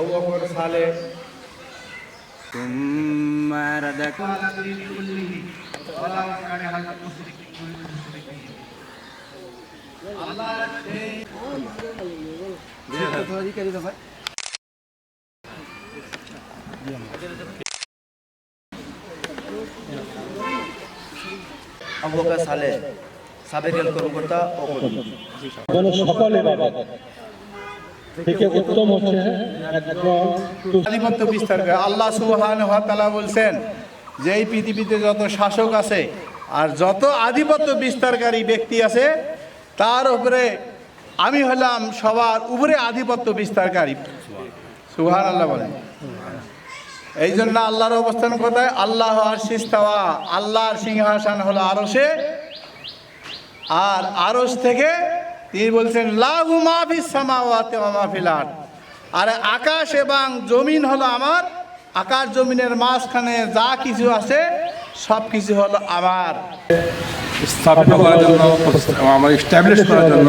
আবু বকর সালেহ ثم رددنا আবু বকর সালেহ সাবেক রেল কর্মকর্তা ও সকল ইবাদত থেকে উত্তম হচ্ছে আধিপত্য বিস্তার করে। আল্লাহ সুবহানাহু ওয়া তাআলা বলছেন যে এই পৃথিবীতে যত শাসক আছে আর যত আধিপত্য বিস্তারকারী ব্যক্তি আছে তার উপরে আমি হলাম সবার উপরে আধিপত্য বিস্তারকারী। সুবহানাল্লাহ বলেন। এই জন্য আল্লাহর অবস্থান কোথায়? আল্লাহ আরশিস তাওয়া, আল্লাহর সিংহাসন হলো আরশে, আর আরশ থেকে তিনি বলছেন লাহু মা ফিস সামাওয়াতি ওয়া মা ফিল আরদ, আর আকাশ এবং জমিন হলো আমার, আকাশ জমিনের মাঝখানে যা কিছু আছে সব কিছু হলো আমার। স্থাপিত করার জন্য, আমার এস্টাবলিশ করার জন্য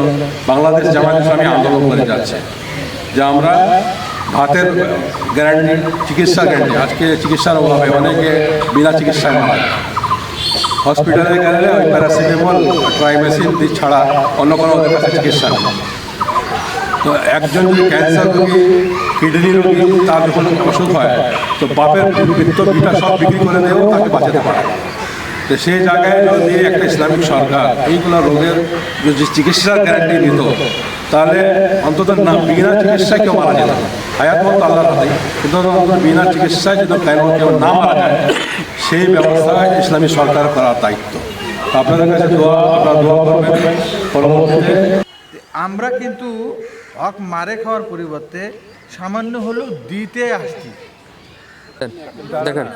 বাংলাদেশ জামায়াত ইসলামী আন্দোলন করে যাচ্ছে যে আমরা ভাতের গ্যারান্টি, চিকিৎসার গ্যারান্টি। আজকে চিকিৎসার অভাবে অনেকে বিনা চিকিৎসায় মারা যায়। হসপিটালে গেলে ওই প্যারাসিটামল, ট্রাইমেসিন ছাড়া অন্য কোনো ওদের কাছে চিকিৎসা নেই। তো একজন যদি ক্যান্সার রোগী, কিডনি রোগী, তার যখন অসুখ হয় তো বাপের বিত্তটা সব বিক্রি করে দিয়েও তাকে বাঁচাতে পারে। তো সেই জায়গায় যদি একটা ইসলামিক সরকার এইগুলো রোগের যদি চিকিৎসার গ্যারান্টি দিত তাহলে অন্তত না বিনা চিকিৎসায় কেউ মারা যেত। হায়াত মতো আল্লাহর হাতে, কিন্তু বিনা চিকিৎসায় যদি কেউ না মারা যায় সেই ব্যবস্থা ইসলামী সরকার করার দায়িত্ব। আপনাদের কাছে আপনারা দোয়া করবেন। পরবর্তীতে আমরা কিন্তু হক মারে খাওয়ার পরিবর্তে সামান্য হলেও দিতে আসছি। দেখেন,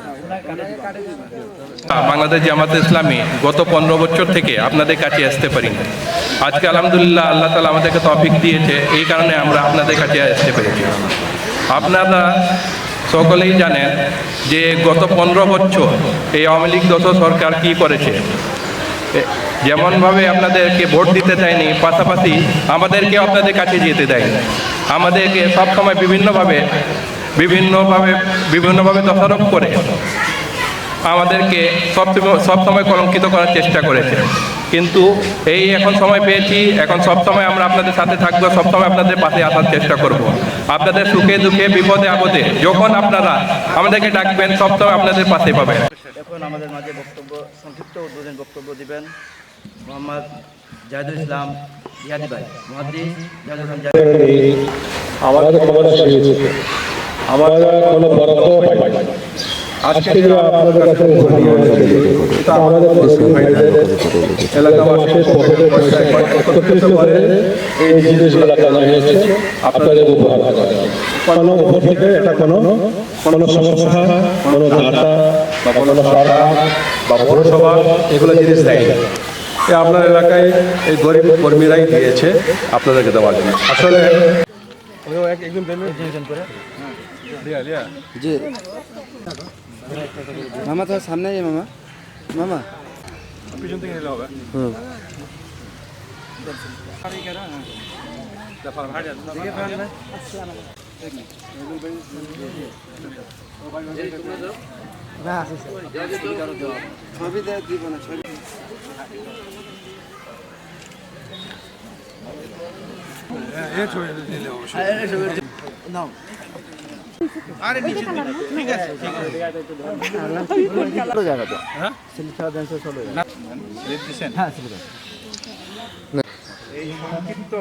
বাংলাদেশ জামাত ইসলামী গত 15 বছর থেকে আপনাদের কাছে আসতে পারি না। আজকে আলহামদুলিল্লাহ আল্লাহ তাআলা আমাদেরকে তৌফিক দিয়েছে, এই কারণে আমরা আপনাদের কাছে আসতে পেরেছি। আপনারা সকলেই জানেন যে গত 15 বছর এই আওয়ামী লীগ দোসর সরকার কী করেছে। যেমনভাবে আপনাদেরকে ভোট দিতে দেয়নি, পাশাপাশি আমাদেরকে আপনাদের কাছে যেতে দেয়নি। আমাদেরকে সবসময় বিভিন্নভাবে দোষারোপ করে আমাদেরকে সবসময় কলঙ্কিত করার চেষ্টা করেছে। কিন্তু এই এখন সময় পেয়েছি, এখন সবসময় আমরা আপনাদের সাথে থাকবো, সবসময় আপনাদের পাশে আসার চেষ্টা করব। আপনাদের সুখে দুঃখে বিপদে আপদে যখন আপনারা আমাদেরকে ডাকবেন সবসময় আপনাদের পাশে পাবেন। এখন আমাদের মাঝে বক্তব্য, সংক্ষিপ্ত উদ্বোধন বক্তব্য দিবেন মোহাম্মদ জাহিদুল ইসলাম জিহাদি ভাই। মুহাদ্দিস জাহিদুল ইসলাম জিহাদি। আমাদের ক্ষমতা শেষ হয়েছে, আমাদের কোনো বরাদ্দ পাই না। আজকে আপনাদের কাছে আমাদের এলাকাবাসীর একত্রিত করে এই জিনিসগুলো জানা হয়েছে আপনাদের উপহার। কোনো উপর থেকে এটা কোনো সংস্থা, কোনো দাতা বা কোনো সরকার বা পৌরসভা এগুলো জিনিস দেয় না। আপনার এলাকায় এই গরিব কর্মীরাই দিয়েছে আপনাদেরকে দেওয়ার জন্য। আসলে জি মামা, তো সামনে মামা, মামা পিছন থেকে নিলে হবে। ছবি দিব না, ছবি আরে নিচে ঠিক আছে, ঠিক আছে। জায়গা তো হ্যাঁ, হ্যাঁ এই সংক্ষিপ্ত